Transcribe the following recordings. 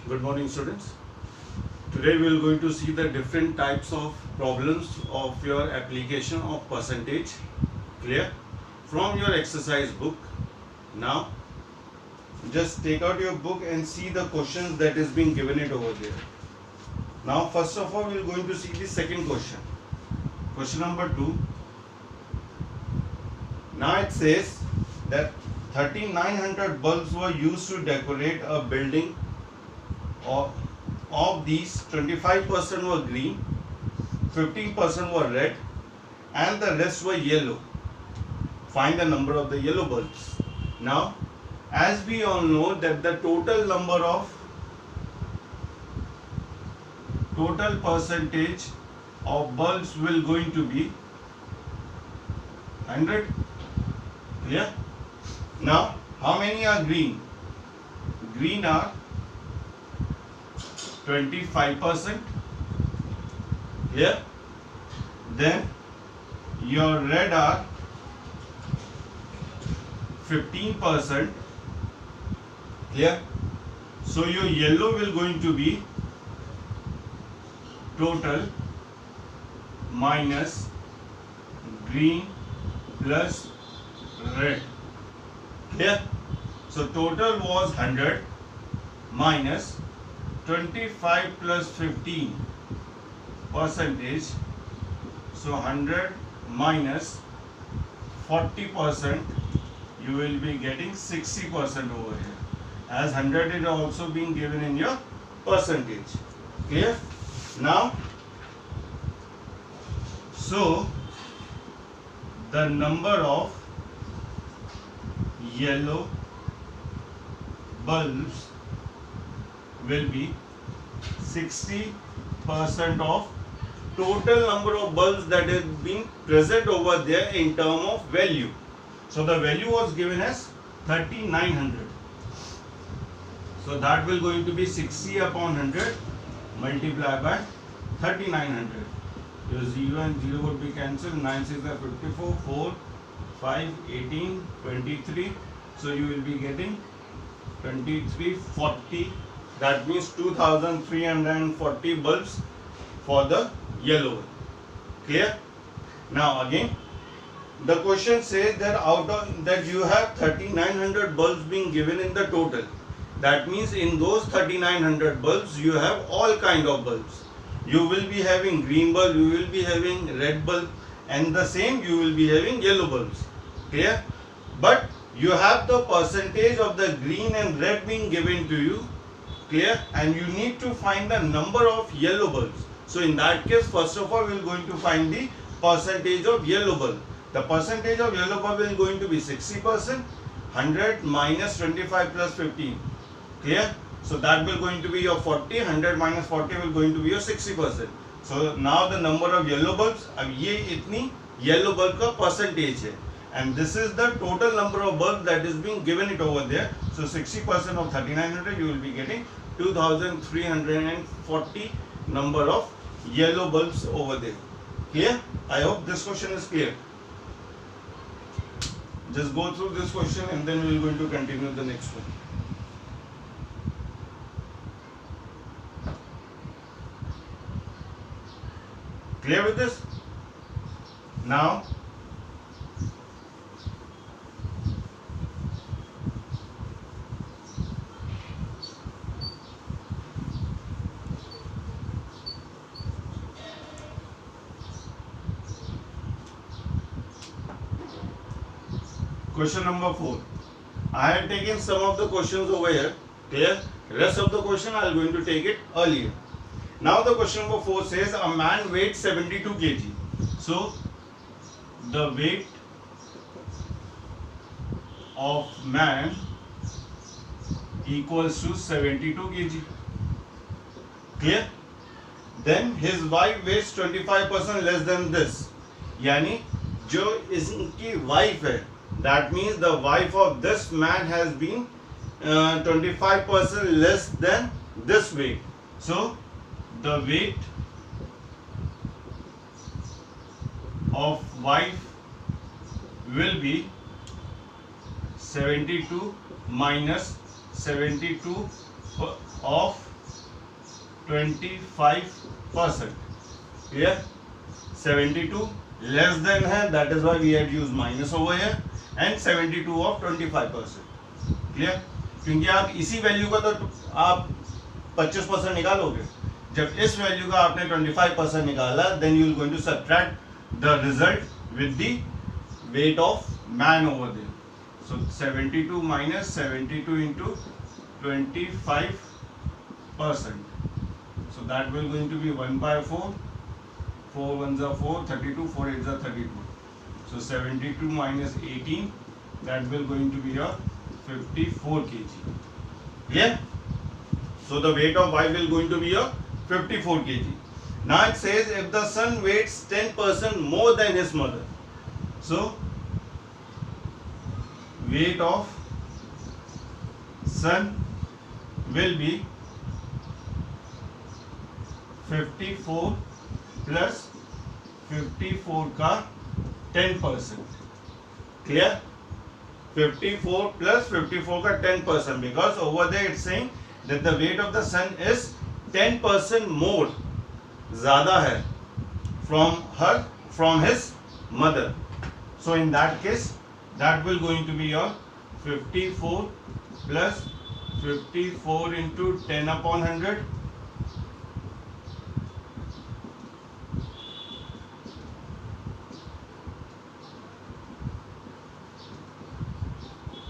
Good morning, students. Today we are going to see the different types of problems of your application of percentage. Clear? From your exercise book. Now, just take out your book and see the questions that is being given it over there. Now, first of all, we are going to see the second question. Question number 2. Now it says that 3900 bulbs were used to decorate a building. Of these, 25% were green, 15% were red, and the rest were yellow. Find the number of the yellow bulbs. Now, as we all know that the total percentage of bulbs will going to be 100. Clear? Now, how many are green? Green are 25%. Here, then your red are 15%. Clear? So your yellow will going to be total minus green plus red. Clear? So total was 100 minus 25 plus 15 percentage, so 100 minus 40%, you will be getting 60% over here, as 100 is also being given in your percentage. Clear? Now, so the number of yellow bulbs will be 60% of total number of bulbs that is being present over there in term of value. So the value was given as 3900. So that will going to be 60 upon 100 multiplied by 3900. Your 0 and 0 would be cancelled. 9 6 are 54, 4, 5, 18, 23. So you will be getting 23, 40. That means 2340 bulbs for the yellow one. Clear? Now again, the question says that out of that you have 3900 bulbs being given in the total. That means in those 3900 bulbs you have all kind of bulbs. You will be having green bulb, you will be having red bulb, and the same you will be having yellow bulbs. Clear? But you have the percentage of the green and red being given to you. Clear? And you need to find the number of yellow bulbs. So in that case, first of all, we are going to find the percentage of yellow bulb. The percentage of yellow bulb is going to be 60%, 100 minus 25 plus 15. Clear? So that will going to be your 40, 100 minus 40 will going to be your 60%. So now the number of yellow bulbs, अब ये इतनी yellow bulb का percentage है. And this is the total number of bulbs that is being given it over there. So 60% of 3900, you will be getting 2340 number of yellow bulbs over there. Clear? I hope this question is clear. Just go through this question and then we are going to continue the next one. Clear with this? Now, question number 4. I have taken some of the questions over here. Clear? Rest of the question I am going to take it earlier. Now the question number 4 says a man weighs 72 kg. So the weight of man equals to 72 kg. Clear? Then his wife weighs 25% less than this. यानी जो इसकी wife है, that means the wife of this man has been 25% less than this weight. So the weight of wife will be 72 minus 72 of 25%. Clear? 72 less than है, that is why we had used minus over here, and 72 of 25%. Clear? क्योंकि आप इसी value का तो आप 25% निकालोगे. जब इस वैल्यू का आपने 25% निकाला, then you are going to subtract the result with the weight of man over there. So 72 minus 72 into 25%. So that will going to be 1 by 4. 4 ones are 4, 32, 4 8s are 32. So 72 minus 18, that will going to be your 54 kg. Clear? So the weight of Y will going to be your 54 kg. Now it says if the son weighs 10% more than his mother. So weight of son will be 54 plus 54 का 10%. Clear? 54 plus 54 का 10%, because over there it's saying that the weight of the son is 10% more, ज़्यादा है from his mother. So in that case, that will going to be your 54 plus 54 into 10 upon 100.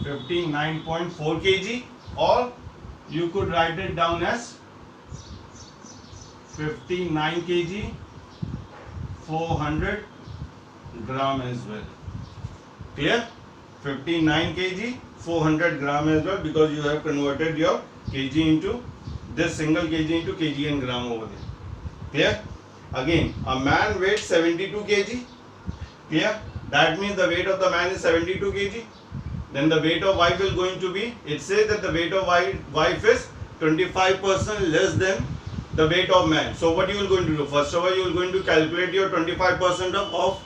59.4 kg, or you could write it down as 59 kg 400 gram as well. Clear? 59 kg 400 gram as well, because you have converted your kg into this single kg into kg and gram over there. Clear? Again, a man weighs 72 kg. Clear? That means the weight of the man is 72 kg. Then the weight of wife will going to be, it says that the weight of wife is 25% less than the weight of man. So what you will going to do? First of all, you will going to calculate your 25% of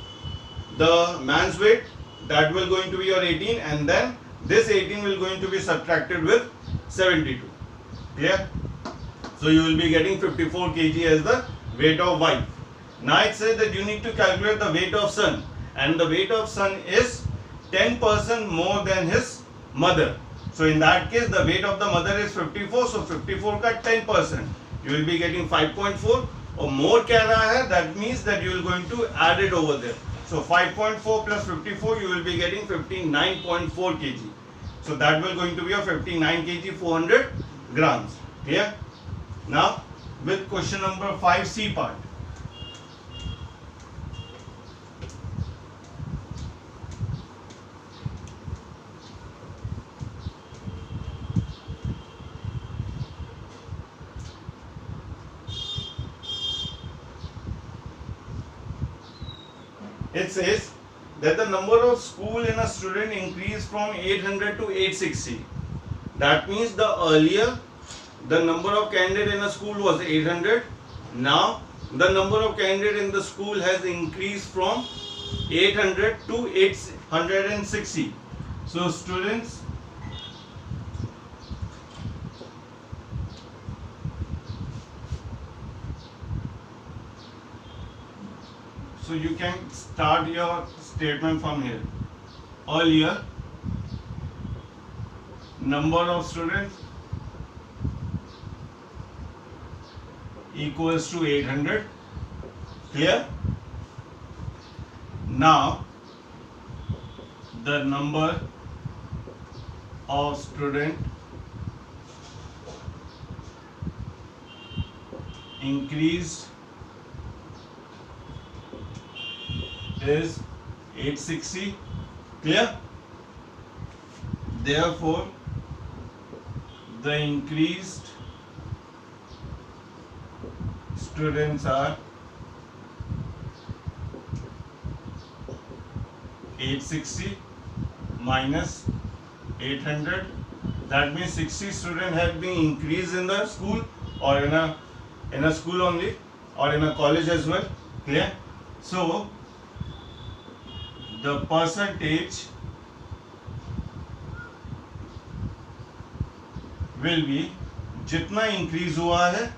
the man's weight. That will going to be your 18, and then this 18 will going to be subtracted with 72. Clear? So you will be getting 54 kg as the weight of wife. Now it says that you need to calculate the weight of son, and the weight of son is 10% more than his mother. So in that case, the weight of the mother is 54. So 54 का 10%, you will be getting 5.4. और more कह रहा है, that means that you will going to add it over there. So 5.4 plus 54, you will be getting 59.4 kg. So that will going to be a 59 kg 400 grams. Clear? Now with question number 5C part. It says that the number of school in a student increased from 800 to 860. That means the earlier the number of candidate in a school was 800. Now the number of candidate in the school has increased from 800 to 860. So students, so you can start your statement from here. Earlier, number of students equals to 800. Clear? Now, the number of student increased is 860. Clear? Therefore, the increased students are 860 minus 800. That means 60 students have been increased in the school, or in a school only, or in a college as well. Clear? So the percentage will be, जितना increase हुआ है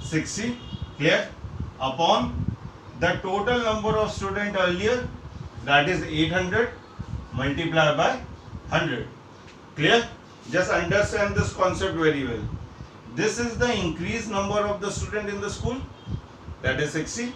60, clear, upon the total number of student earlier, that is 800, multiply by 100. Clear? Just understand this concept very well. This is the increased number of the student in the school, that is 60,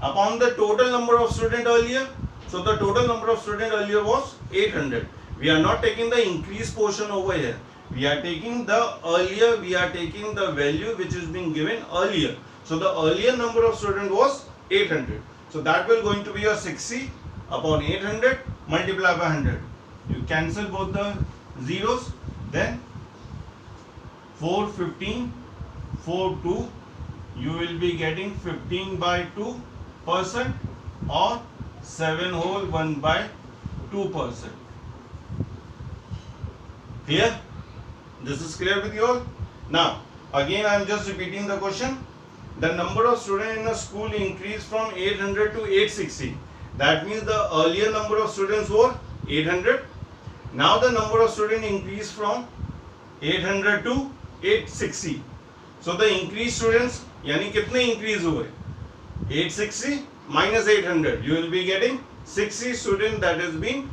upon the total number of student earlier. So the total number of student earlier was 800. We are not taking the increased portion over here. We are taking the earlier, we are taking the value which is being given earlier. So the earlier number of student was 800. So that will going to be your 60 upon 800 multiply by 100. You cancel both the zeros, then 4, 15, 4, 2, you will be getting 15 by 2% or 7 whole 1 by 2%. Clear? This is clear with you all? Now, again I am just repeating the question. The number of students in a school increased from 800 to 860. That means the earlier number of students were 800. Now the number of students increased from 800 to 860. So the increased students, यानी कितने increase हुए? 860 minus 800. You will be getting 60 students that is being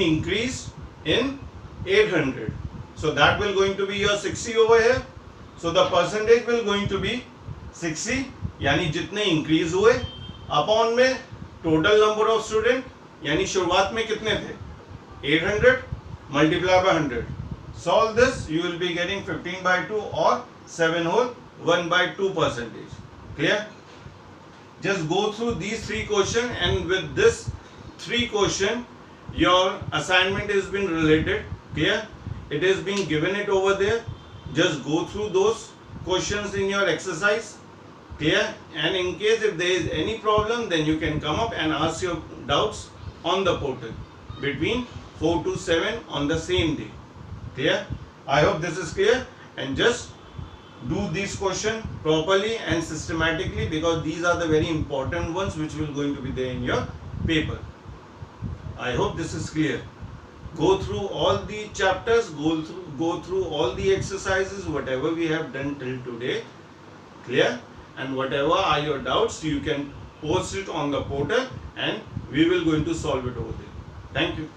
increased in 800. So that will going to be your 60 over here. So the percentage will going to be 60, यानी जितने increase हुए upon में total number of student, यानी शुरुआत में कितने थे? 800 multiply by 100. Solve this, you will be getting 15 by 2 or 7 whole 1 by 2%. Clear? Just go through these 3 questions, and with this 3 question your assignment is been related. Clear? It is being given it over there. Just go through those questions in your exercise. Clear? And in case if there is any problem, then you can come up and ask your doubts on the portal between 4 to 7 on the same day. Clear? I hope this is clear, and just do this question properly and systematically, because these are the very important ones which will going to be there in your paper. I hope this is clear. Go through all the chapters, go through all the exercises, whatever we have done till today. Clear? And whatever are your doubts, you can post it on the portal and we will going to solve it over there. Thank you.